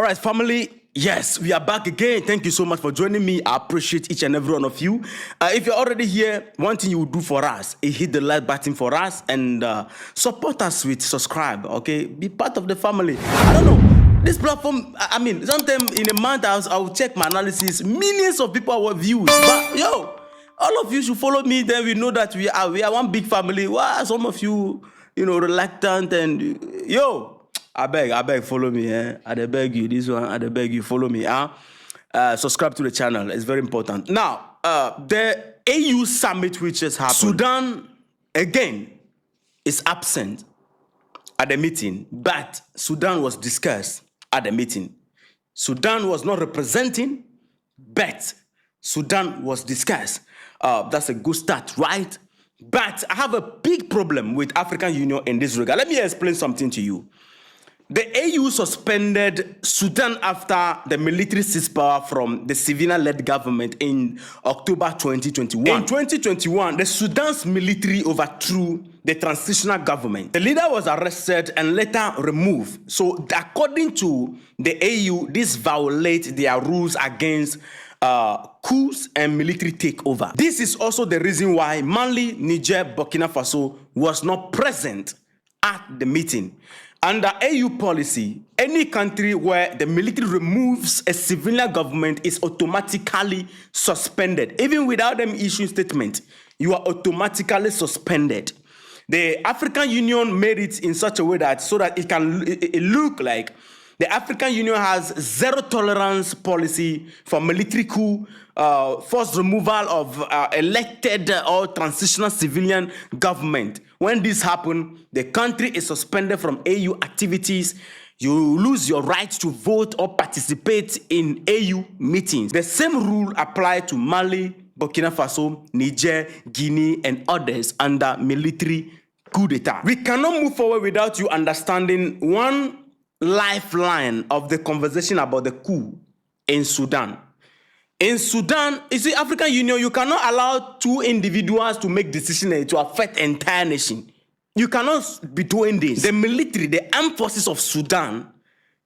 right, family. Yes, we are back again. Thank you so much for joining me. I appreciate each and every one of you. If you're already here, one thing you will do for us is hit the like button for us and support us with subscribe, okay? Be part of the family. I don't know. This platform, I mean, sometimes in a month, I'll check my analysis. Millions of people have views. But, yo, all of you should follow me. Then we know that we are one big family. Why are some of you, reluctant and, yo, I beg, follow me. I beg you, this one, I beg you, follow me. Subscribe to the channel. It's very important. Now, the AU summit which has happened, Sudan, again, is absent at the meeting, but Sudan was discussed at the meeting. Sudan was not representing, but Sudan was discussed. That's a good start, right? But I have a big problem with African Union in this regard. Let me explain something to you. The AU suspended Sudan after the military seized power from the civilian-led government in October 2021. In 2021, the Sudan's military overthrew the transitional government. The leader was arrested and later removed. So according to the AU, this violates their rules against coups and military takeover. This is also the reason why Mali, Niger, Burkina Faso was not present at the meeting. Under AU policy, any country where the military removes a civilian government is automatically suspended. Even without them issuing statement, you are automatically suspended. The African Union made it in such a way that so that it look like the African Union has zero tolerance policy for military coup, forced removal of elected or transitional civilian government. When this happens, the country is suspended from AU activities. You lose your right to vote or participate in AU meetings. The same rule applies to Mali, Burkina Faso, Niger, Guinea, and others under military coup d'etat. We cannot move forward without you understanding one lifeline of the conversation about the coup in Sudan. In Sudan, you see, African Union, you cannot allow two individuals to make decisions to affect the entire nation. You cannot be doing this. The military, the armed forces of Sudan,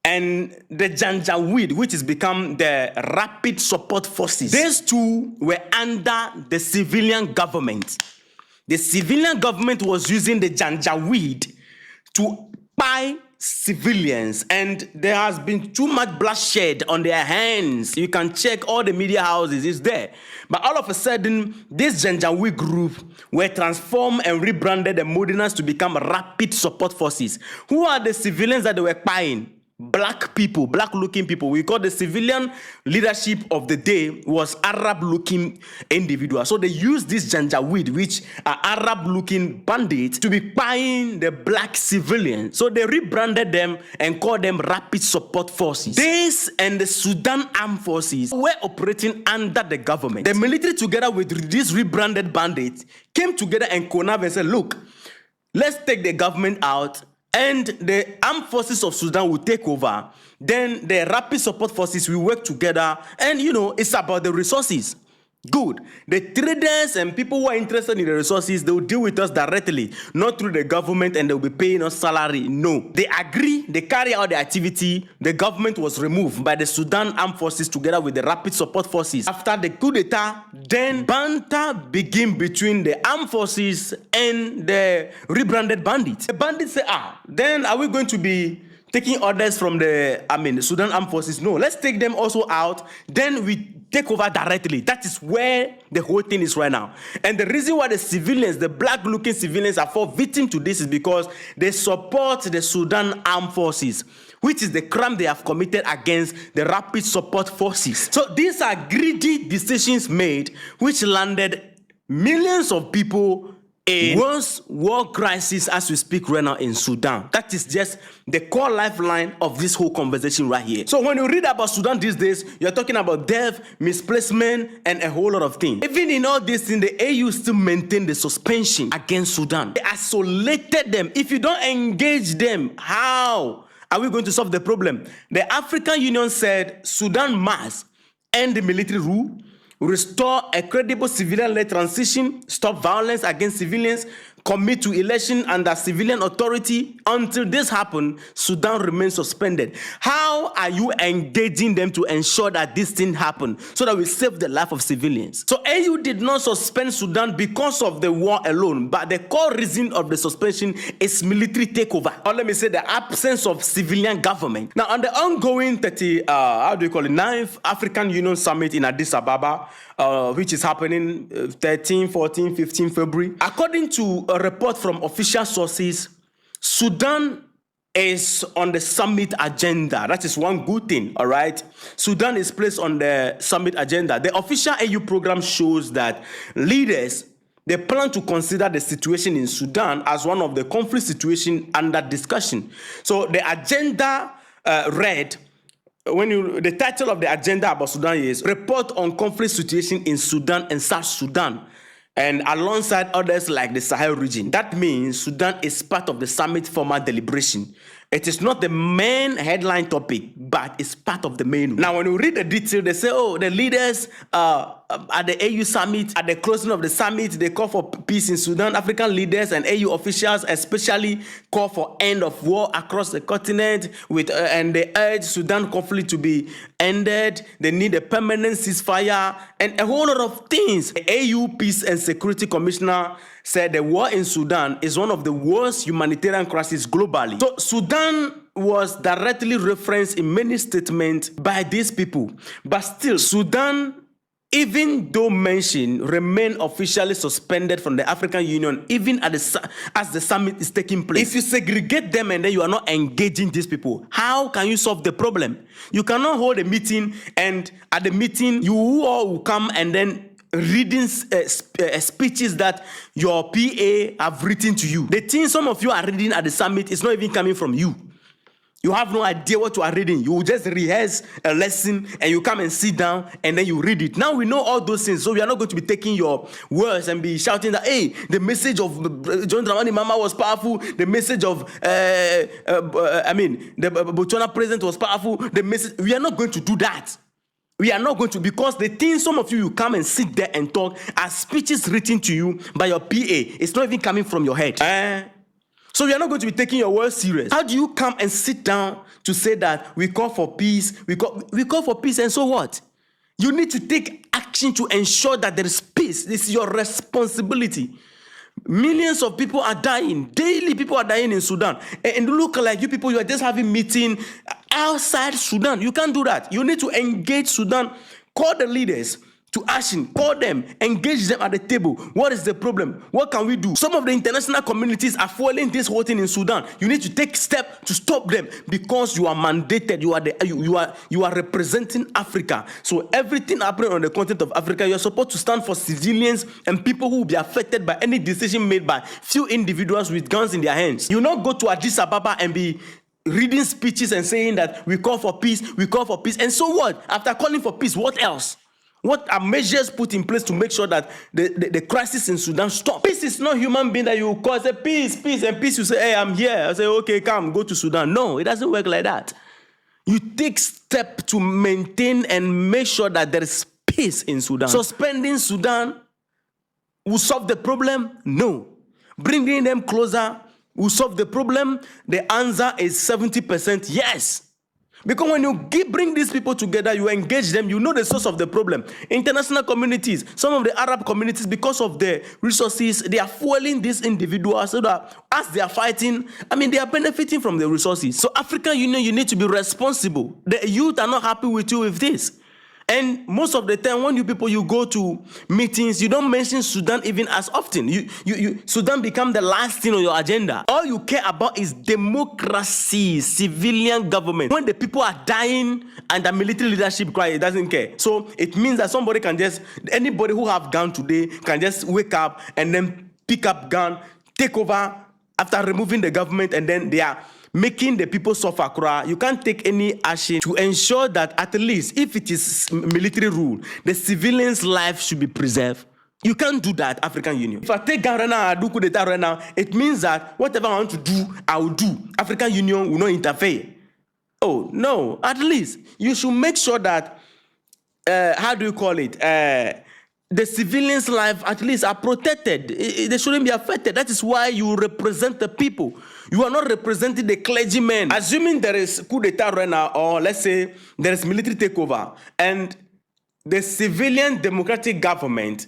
and the Janjaweed, which has become the Rapid Support Forces, these two were under the civilian government. The civilian government was using the Janjaweed to buy civilians, and there has been too much bloodshed on their hands. You can check all the media houses, it's there. But all of a sudden, this Janjaweed group were transformed and rebranded and modernized to become Rapid Support Forces. Who are the civilians that they were buying? Black people, black-looking people. We call the civilian leadership of the day was Arab-looking individuals. So they used this Janjaweed, which are Arab-looking bandits, to be buying the black civilians. So they rebranded them and called them Rapid Support Forces. This and the Sudan Armed Forces were operating under the government. The military, together with these rebranded bandits, came together and connived and said, look, let's take the government out, and the armed forces of Sudan will take over. Then the Rapid Support Forces will work together. And, it's about the resources. Good. The traders and people who are interested in the resources, they will deal with us directly, not through the government, and they will be paying us salary. No. They agree, they carry out the activity. The government was removed by the Sudan Armed Forces together with the Rapid Support Forces. After the coup d'etat, then banter began between the armed forces and the rebranded bandits. The bandits say, then are we going to be taking orders from the Sudan Armed Forces? No, let's take them also out. Then we take over directly. That is where the whole thing is right now. And the reason why the civilians, the black-looking civilians, are fall victim to this is because they support the Sudan Armed Forces, which is the crime they have committed against the Rapid Support Forces. So these are greedy decisions made, which landed millions of people in worst war crisis as we speak right now in Sudan. That is just the core lifeline of this whole conversation right here. So when you read about Sudan these days, you're talking about death, misplacement, and a whole lot of things. Even in all this thing, the AU still maintain the suspension against Sudan. They isolated them. If you don't engage them, how are we going to solve the problem? The African Union said Sudan must end the military rule, restore a credible civilian-led transition, stop violence against civilians, commit to election under civilian authority. Until this happens, Sudan remains suspended. How are you engaging them to ensure that this thing happens so that we save the life of civilians? So AU did not suspend Sudan because of the war alone, but the core reason of the suspension is military takeover, or let me say the absence of civilian government. Now, on the ongoing 9th African Union Summit in Addis Ababa, which is happening 13, 14, 15 February, according to a report from official sources, Sudan is on the summit agenda. That is one good thing, all right? Sudan is placed on the summit agenda. The official AU program shows that leaders, they plan to consider the situation in Sudan as one of the conflict situations under discussion. So the agenda read, the title of the agenda about Sudan is Report on Conflict Situation in Sudan and South Sudan, and alongside others like the Sahel region. That means Sudan is part of the summit formal deliberation. It is not the main headline topic, but it's part of the menu. Now, when you read the detail, they say, oh, the leaders at the AU summit, at the closing of the summit, they call for peace in Sudan. African leaders and AU officials especially call for end of war across the continent, and they urge Sudan conflict to be ended. They need a permanent ceasefire and a whole lot of things. The AU Peace and Security Commissioner said the war in Sudan is one of the worst humanitarian crises globally. So Sudan was directly referenced in many statements by these people. But still, Sudan, even though mentioned, remain officially suspended from the African Union, even as the summit is taking place. If you segregate them and then you are not engaging these people, how can you solve the problem? You cannot hold a meeting and at the meeting, you all will come and then reading speeches that your PA have written to you. The thing some of you are reading at the summit is not even coming from you. You have no idea what you are reading. You just rehearse a lesson and you come and sit down and then you read it. Now we know all those things, so we are not going to be taking your words and be shouting that, hey, the message of John Dramani Mama was powerful. The message of, the Botswana president was powerful. The message, we are not going to do that. We are not going to, because the thing some of you come and sit there and talk are speeches written to you by your PA. It's not even coming from your head. So we are not going to be taking your words serious. How do you come and sit down to say that we call for peace? We call for peace, and so what? You need to take action to ensure that there is peace. This is your responsibility. Millions of people are dying. Daily people are dying in Sudan. And look like you people, you are just having meeting outside Sudan. You can't do that. You need to engage Sudan. Call the leaders to action. Call them. Engage them at the table. What is the problem? What can we do? Some of the international communities are foiling this whole thing in Sudan. You need to take steps to stop them because you are mandated. You are representing Africa. So everything happening on the continent of Africa, you are supposed to stand for civilians and people who will be affected by any decision made by few individuals with guns in their hands. You not go to Addis Ababa and be reading speeches and saying that we call for peace, and so what? After calling for peace, what else? What are measures put in place to make sure that the crisis in Sudan stops? Peace is not human being that you call, say peace, and peace you say, hey, I'm here. I say, okay, come, go to Sudan. No, it doesn't work like that. You take steps to maintain and make sure that there is peace in Sudan. Suspending Sudan will solve the problem? No. Bringing them closer will solve the problem? The answer is 70% yes. Because when you bring these people together, you engage them, you know the source of the problem. International communities, some of the Arab communities, because of the resources, they are fueling these individuals so that as they are fighting, they are benefiting from the resources. So African Union, you need to be responsible. The youth are not happy with you with this. And most of the time, when you go to meetings, you don't mention Sudan even as often. Sudan become the last thing on your agenda. All you care about is democracy, civilian government. When the people are dying and the military leadership cry, it doesn't care. So it means that anybody who have gun today can just wake up and then pick up gun, take over after removing the government, and then they are making the people suffer. You can't take any action to ensure that at least if it is military rule, the civilians' life should be preserved. You can't do that, African Union. If I take gun right now, I do coup d'etat right now, it means that whatever I want to do, I will do. African Union will not interfere. Oh, no. At least you should make sure that, the civilians' life at least are protected. They shouldn't be affected. That is why you represent the people. You are not representing the clergymen. Assuming there is coup d'etat right now, or let's say there is military takeover, and the civilian democratic government,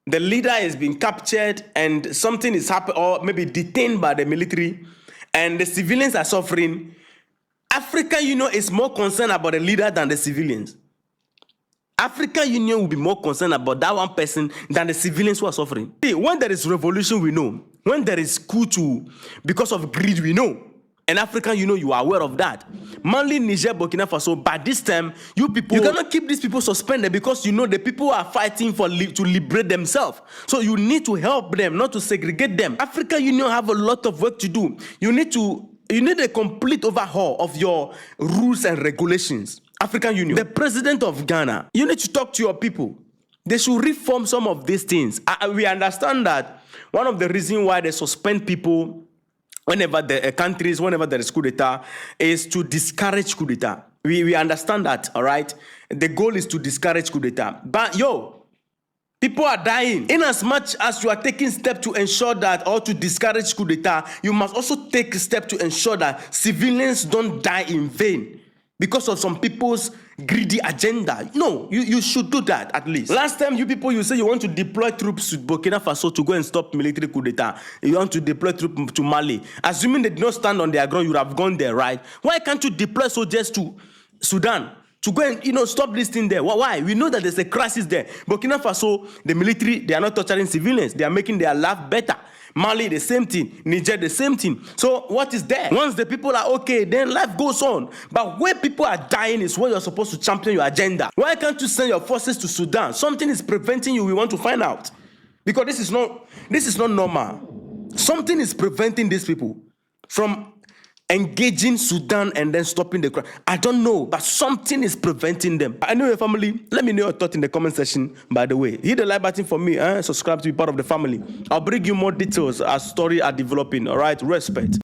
the leader is being captured and something is happening, or maybe detained by the military, and the civilians are suffering, African Union is more concerned about the leader than the civilians. African Union will be more concerned about that one person than the civilians who are suffering. See, when there is revolution, we know. When there is coup because of greed, we know. And African Union, you are aware of that. Mali, Niger, Burkina Faso, by this time, you cannot keep these people suspended because you know the people are fighting to liberate themselves. So you need to help them, not to segregate them. African Union have a lot of work to do. You need a complete overhaul of your rules and regulations. African Union, the president of Ghana, you need to talk to your people. They should reform some of these things. We understand that one of the reasons why they suspend people whenever whenever there is coup d'etat is to discourage coup d'etat. We understand that, all right? The goal is to discourage coup d'etat. But people are dying. In as much as you are taking steps to ensure that, or to discourage coup d'etat, you must also take steps to ensure that civilians don't die in vain because of some people's greedy agenda. No, you should do that at least. Last time you say you want to deploy troops to Burkina Faso to go and stop military coup d'etat. You want to deploy troops to Mali. Assuming they did not stand on their ground, you would have gone there, right? Why can't you deploy soldiers to Sudan to go and stop this thing there? Why? We know that there's a crisis there. Burkina Faso, the military, they are not torturing civilians. They are making their life better. Mali, the same thing. Niger, the same thing. So what is there? Once the people are okay, then life goes on. But where people are dying is where you're supposed to champion your agenda. Why can't you send your forces to Sudan? Something is preventing you. We want to find out. Because this is not normal. Something is preventing these people from engaging Sudan and then stopping the crime. I don't know, but something is preventing them. Anyway, family, let me know your thoughts in the comment section. By the way, hit the like button for me and subscribe to be part of the family. I'll bring you more details as stories are developing. All right, respect.